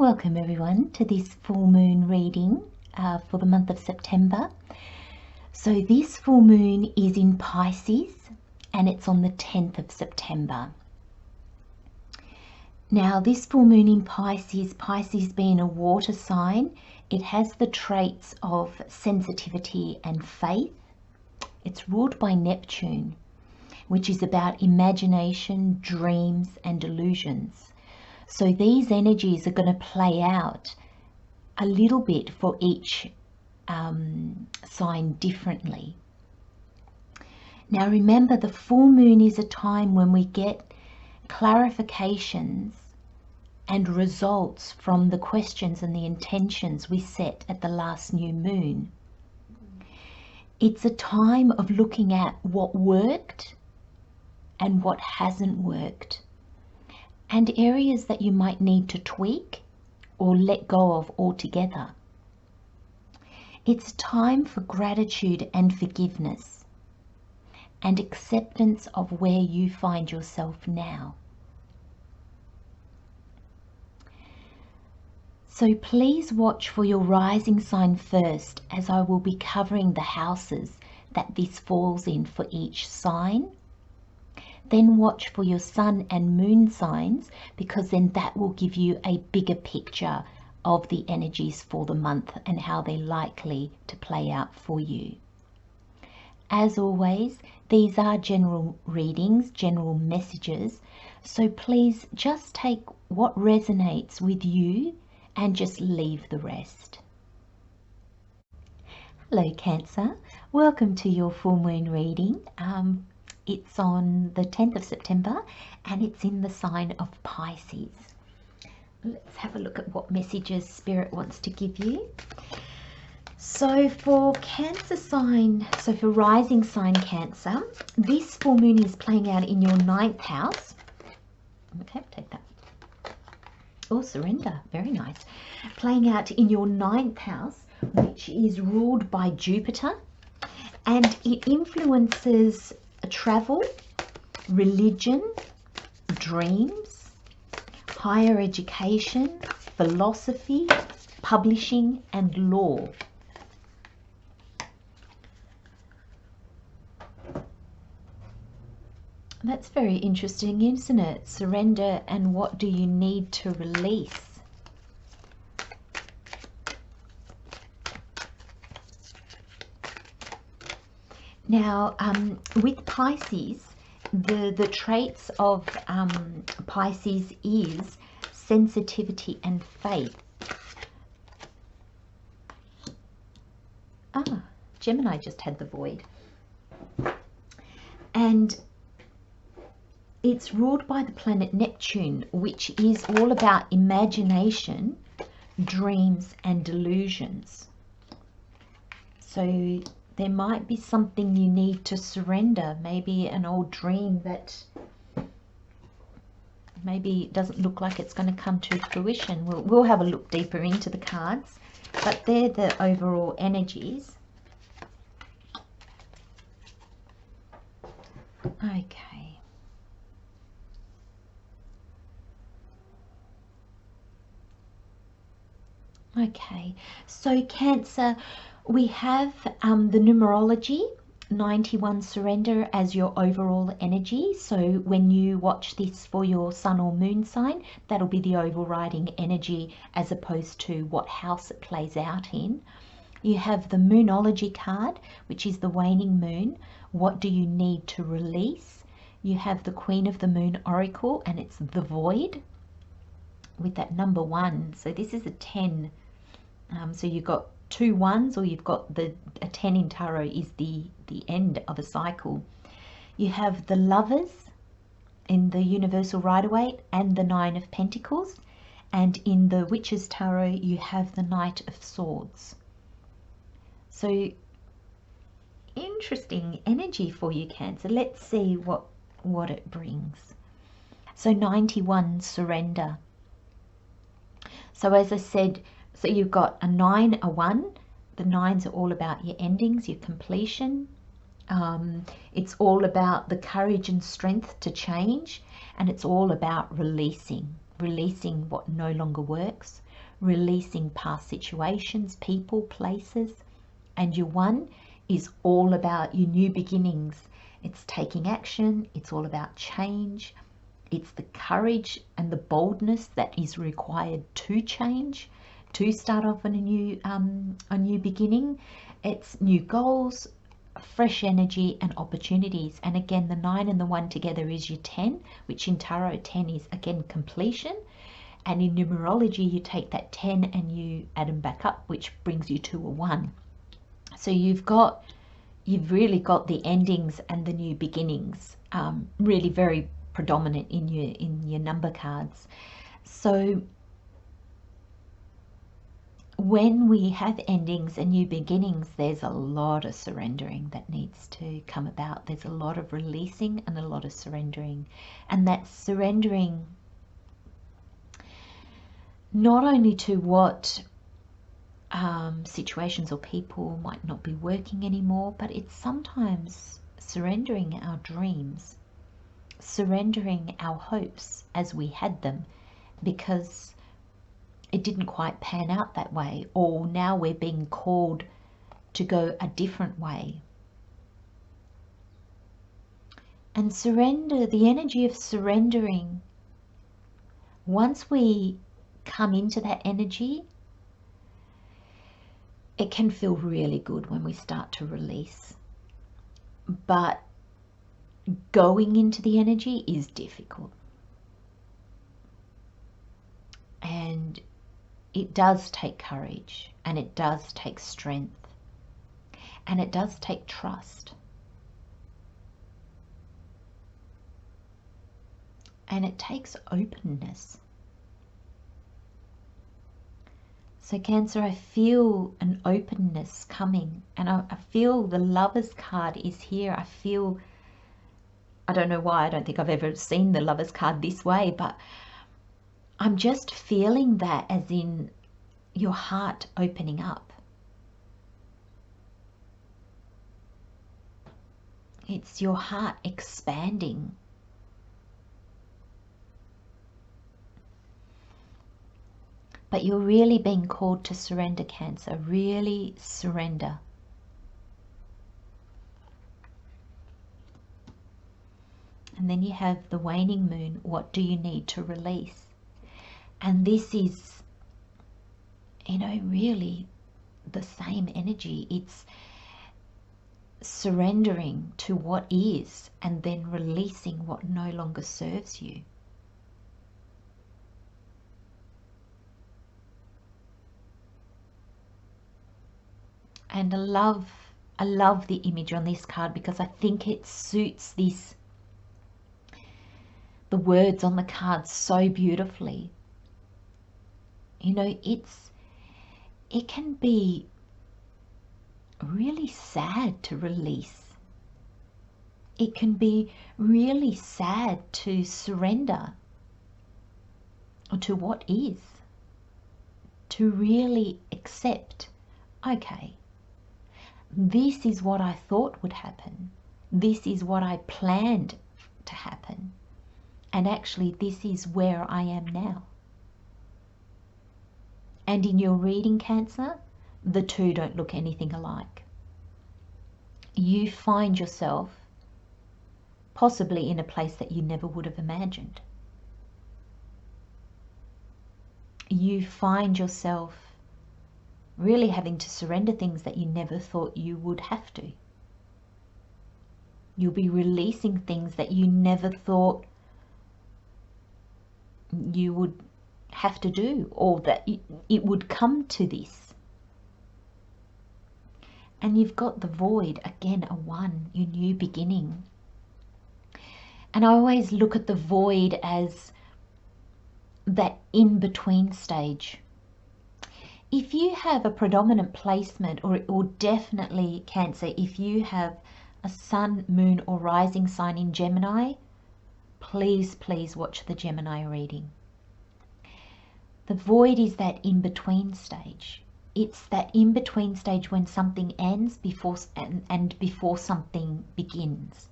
Welcome everyone to this full moon reading for the month of September. So this full moon is in Pisces and it's on the 10th of September. Now this full moon in Pisces, Pisces being a water sign, it has the traits of sensitivity and faith. It's ruled by Neptune, which is about imagination, dreams and illusions. So these energies are going to play out a little bit for each sign differently. Now remember, the full moon is a time when we get clarifications and results from the questions and the intentions we set at the last new moon. It's a time of looking at what worked and what hasn't worked, and areas that you might need to tweak or let go of altogether. It's time for gratitude and forgiveness and acceptance of where you find yourself now. So please watch for your rising sign first, as I will be covering the houses that this falls in for each sign. Then watch for your sun and moon signs, because then that will give you a bigger picture of the energies for the month and how they're likely to play out for you. As always, these are general readings, general messages, so please just take what resonates with you and just leave the rest. Hello Cancer, welcome to your full moon reading. It's on the 10th of September and it's in the sign of Pisces. Let's have a look at what messages Spirit wants to give you. So for Cancer sign, so for rising sign Cancer, this full moon is playing out in your 9th house. Okay, take that. Oh, surrender, very nice. Playing out in your 9th house, which is ruled by Jupiter, and it influences travel, religion, dreams, higher education, philosophy, publishing and law. That's very interesting, isn't it? Surrender and what do you need to release? Now, with Pisces, the traits of Pisces is sensitivity and faith. Gemini just had the void. And it's ruled by the planet Neptune, which is all about imagination, dreams and delusions. So there might be something you need to surrender, maybe an old dream that maybe doesn't look like it's going to come to fruition. We'll have a look deeper into the cards, but they're the overall energies. Okay. Okay, so Cancer, we have the numerology 91 surrender as your overall energy. So when you watch this for your sun or moon sign, that'll be the overriding energy as opposed to what house it plays out in. You have the moonology card, which is the waning moon. What do you need to release? You have the Queen of the Moon oracle, and it's the void with that number 1. So this is a 10. So you've got 2 ones, or you've got a 10 in tarot is the end of a cycle. You have the Lovers in the Universal Rider-Waite and the 9 of Pentacles, and in the Witch's Tarot you have the Knight of Swords. So interesting energy for you, Cancer. Let's see what it brings. So 91 surrender. So as I said, so you've got a 9, a 1. The 9s are all about your endings, your completion. It's all about the courage and strength to change, and it's all about releasing. releasing what no longer works, releasing past situations, people, places. And your 1 is all about your new beginnings. It's taking action. It's all about change. It's the courage and the boldness that is required to change, to start off on a new beginning. It's new goals, fresh energy and opportunities. And again, the 9 and the 1 together is your 10, which in tarot 10 is again completion. And in numerology, you take that 10 and you add them back up, which brings you to a 1. So you've really got the endings and the new beginnings, really very predominant in your number cards. So when we have endings and new beginnings, there's a lot of surrendering that needs to come about. There's a lot of releasing and a lot of surrendering. And that surrendering not only to what situations or people might not be working anymore, but it's sometimes surrendering our dreams, surrendering our hopes as we had them, because it didn't quite pan out that way, or now we're being called to go a different way. And surrender, the energy of surrendering, once we come into that energy, it can feel really good when we start to release. But going into the energy is difficult. And it does take courage, and it does take strength, and it does take trust. And it takes openness. So Cancer, I feel an openness coming, and I feel the Lover's card is here. I don't know why, I don't think I've ever seen the Lover's card this way, but I'm just feeling that as in your heart opening up. It's your heart expanding. But you're really being called to surrender, Cancer. Really surrender. And then you have the waning moon. What do you need to release? And this is, really the same energy. It's surrendering to what is and then releasing what no longer serves you. And I love the image on this card because I think it suits the words on the card so beautifully. It can be really sad to release. It can be really sad to surrender to what is, to really accept, okay, this is what I thought would happen. This is what I planned to happen. And actually, this is where I am now. And in your reading, Cancer, the two don't look anything alike. You find yourself possibly in a place that you never would have imagined. You find yourself really having to surrender things that you never thought you would have to. You'll be releasing things that you never thought you would have to do, or that it would come to this. And you've got the void, again, a 1, your new beginning. And I always look at the void as that in-between stage. If you have a predominant placement, or definitely Cancer, if you have a sun, moon or rising sign in Gemini, please watch the Gemini reading. The void is that in-between stage. It's that in-between stage when something ends before something begins.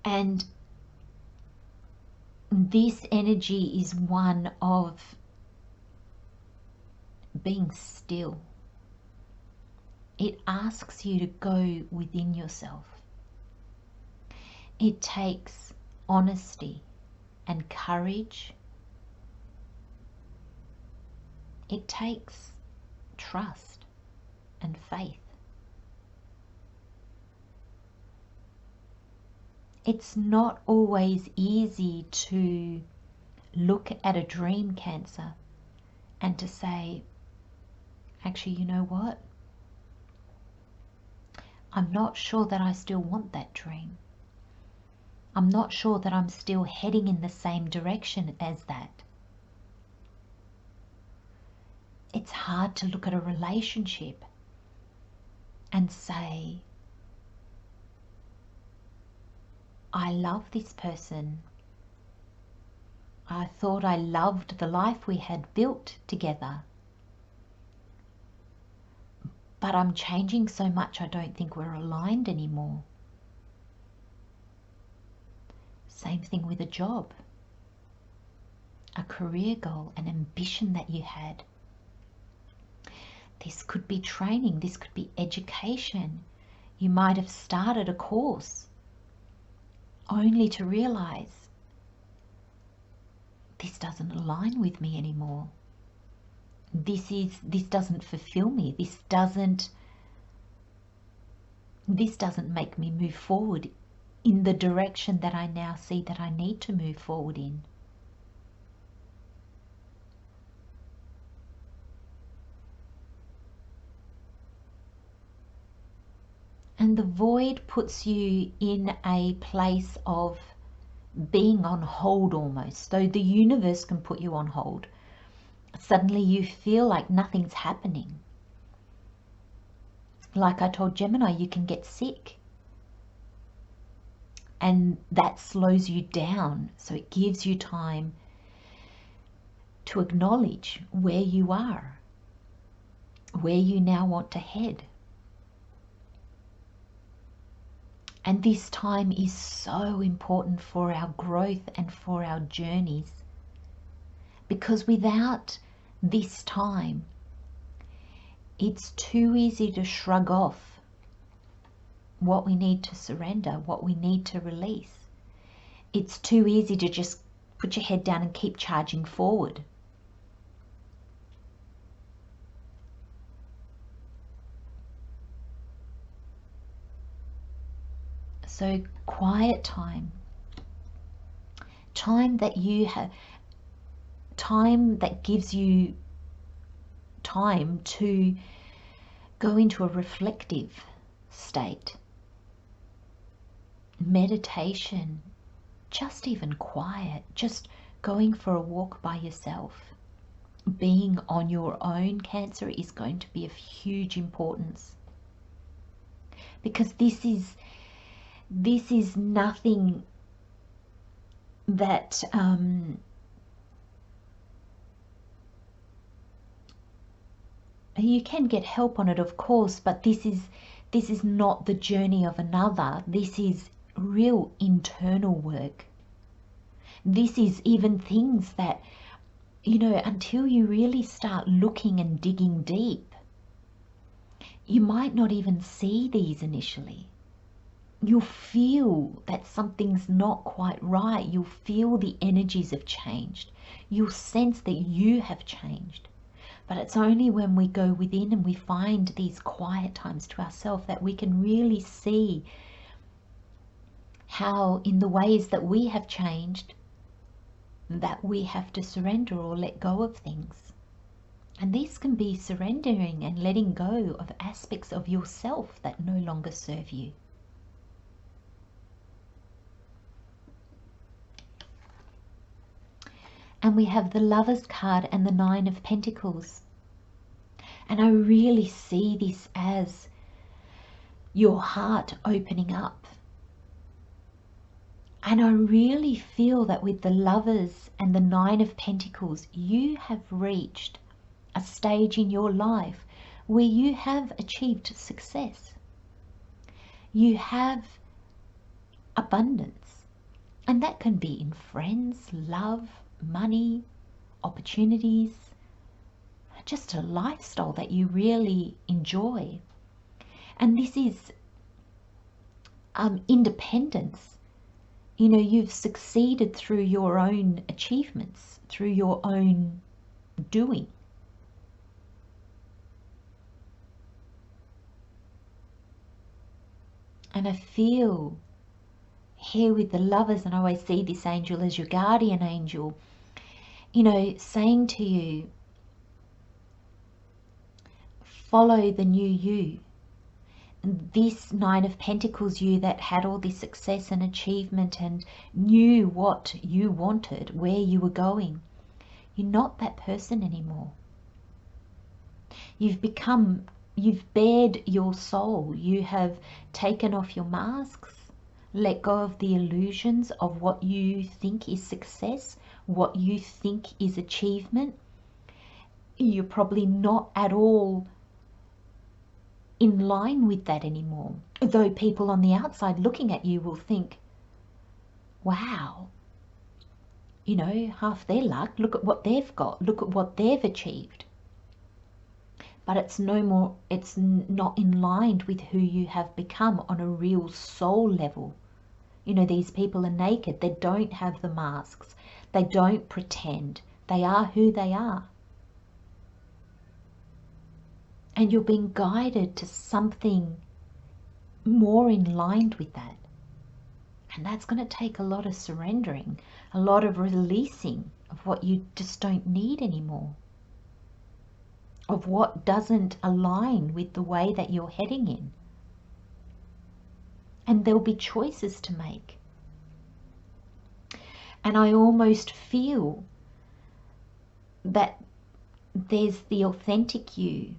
And This energy is one of being still. It asks you to go within yourself. It takes honesty and courage. It takes trust and faith. It's not always easy to look at a dream, Cancer, and to say, actually, you know what? I'm not sure that I still want that dream. I'm not sure that I'm still heading in the same direction as that. It's hard to look at a relationship and say, I love this person. I thought I loved the life we had built together. But I'm changing so much I don't think we're aligned anymore. Same thing with a job, a career goal, an ambition that you had. This could be training, this could be education. You might have started a course only to realize this doesn't align with me anymore. This doesn't fulfill me. This doesn't make me move forward in the direction that I now see that I need to move forward in. And the void puts you in a place of being on hold almost. So the universe can put you on hold. Suddenly you feel like nothing's happening. Like I told Gemini, you can get sick. And that slows you down. So it gives you time to acknowledge where you are, where you now want to head. And this time is so important for our growth and for our journeys. Because without this time, it's too easy to shrug off what we need to surrender, what we need to release. It's too easy to just put your head down and keep charging forward. So quiet time, time that you have, time that gives you time to go into a reflective state, meditation, just even quiet, just going for a walk by yourself, being on your own, Cancer, is going to be of huge importance. Because this is nothing that you can get help on it, of course, but this is not the journey of another. This is real internal work. This is even things that, you know, until you really start looking and digging deep, you might not even see these initially. You'll feel that something's not quite right. You'll feel the energies have changed. You'll sense that you have changed. But it's only when we go within and we find these quiet times to ourselves that we can really see how, in the ways that we have changed, that we have to surrender or let go of things. And this can be surrendering and letting go of aspects of yourself that no longer serve you. And we have the Lovers card and the Nine of Pentacles. And I really see this as your heart opening up. And I really feel that with the Lovers and the Nine of Pentacles, you have reached a stage in your life where you have achieved success. You have abundance. And that can be in friends, love, money, opportunities, just a lifestyle that you really enjoy. And this is independence. You know, you've succeeded through your own achievements, through your own doing. And I feel here with the Lovers, and I always see this angel as your guardian angel, you know, saying to you, follow the new you. And this Nine of Pentacles you that had all this success and achievement and knew what you wanted, where you were going, you're not that person anymore. You've bared your soul. You have taken off your masks, let go of the illusions of what you think is success, what you think is achievement. You're probably not at all in line with that anymore. Though people on the outside looking at you will think, wow, you know, half their luck, look at what they've got, look at what they've achieved. But it's not in line with who you have become on a real soul level. You know, these people are naked. They don't have the masks. They don't pretend. They are who they are. And you're being guided to something more in line with that. And that's going to take a lot of surrendering, a lot of releasing of what you just don't need anymore, of what doesn't align with the way that you're heading in. And there'll be choices to make. And I almost feel that there's the authentic you.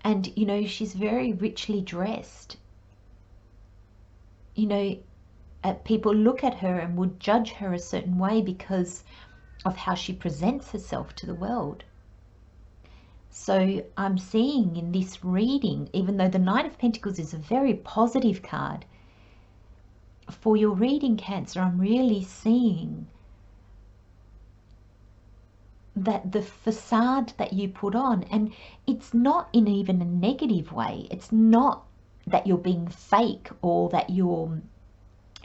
And, you know, she's very richly dressed. You know, people look at her and would judge her a certain way because of how she presents herself to the world. So I'm seeing in this reading, even though the Nine of Pentacles is a very positive card, for your reading, Cancer, I'm really seeing that the facade that you put on, and it's not in even a negative way. It's not that you're being fake or that you're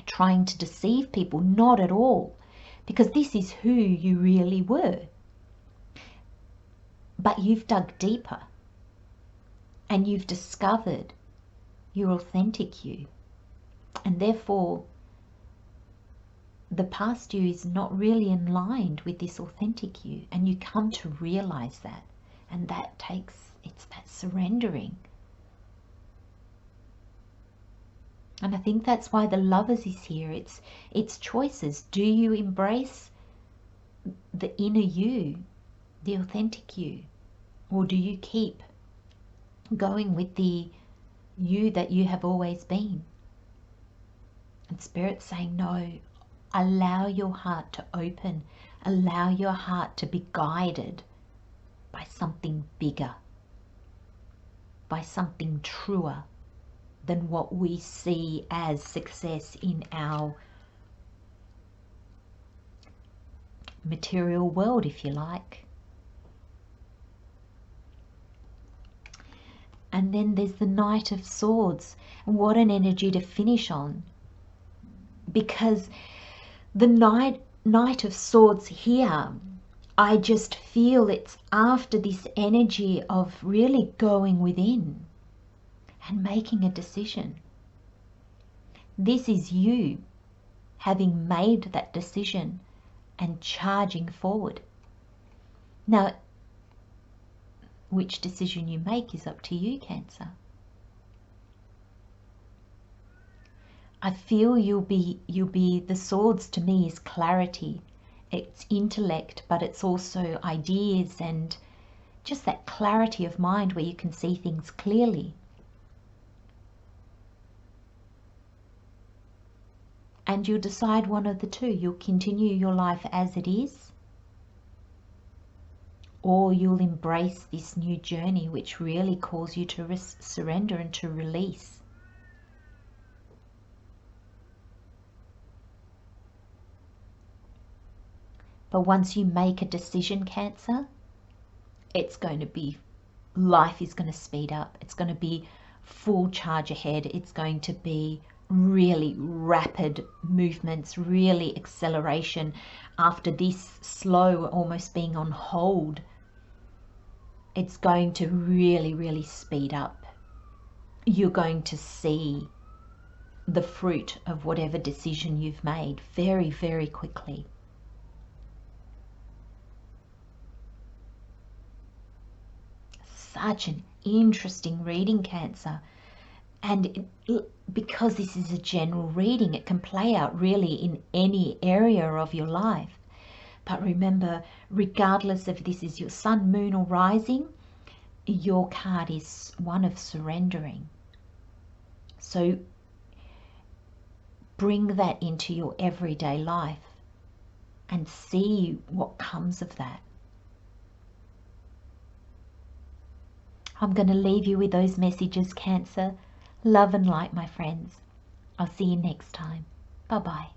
trying to deceive people. Not at all. Because this is who you really were. But you've dug deeper and you've discovered your authentic you. And therefore, the past you is not really in line with this authentic you. And you come to realize that. And that takes, it's that surrendering. And I think that's why the Lovers is here. It's choices. Do you embrace the inner you, the authentic you? Or do you keep going with the you that you have always been? And Spirit's saying, no, allow your heart to open. Allow your heart to be guided by something bigger, by something truer than what we see as success in our material world, if you like. And then there's the Knight of Swords. And what an energy to finish on. Because the Knight of Swords here, I just feel it's after this energy of really going within and making a decision. This is you having made that decision and charging forward. Now, which decision you make is up to you, Cancer. I feel you'll be the swords to me is clarity. It's intellect, but it's also ideas and just that clarity of mind where you can see things clearly. And you'll decide one of the two. You'll continue your life as it is, or you'll embrace this new journey which really calls you to surrender and to release. But once you make a decision, Cancer, it's going to be, life is going to speed up. It's going to be full charge ahead. It's going to be really rapid movements, really acceleration after this slow, almost being on hold. It's going to really, really speed up. You're going to see the fruit of whatever decision you've made very, very quickly. Such an interesting reading, Cancer. And because this is a general reading, it can play out really in any area of your life. But remember, regardless if this is your sun, moon, or rising, your card is one of surrendering. So bring that into your everyday life and see what comes of that. I'm going to leave you with those messages, Cancer. Love and light, my friends. I'll see you next time. Bye-bye.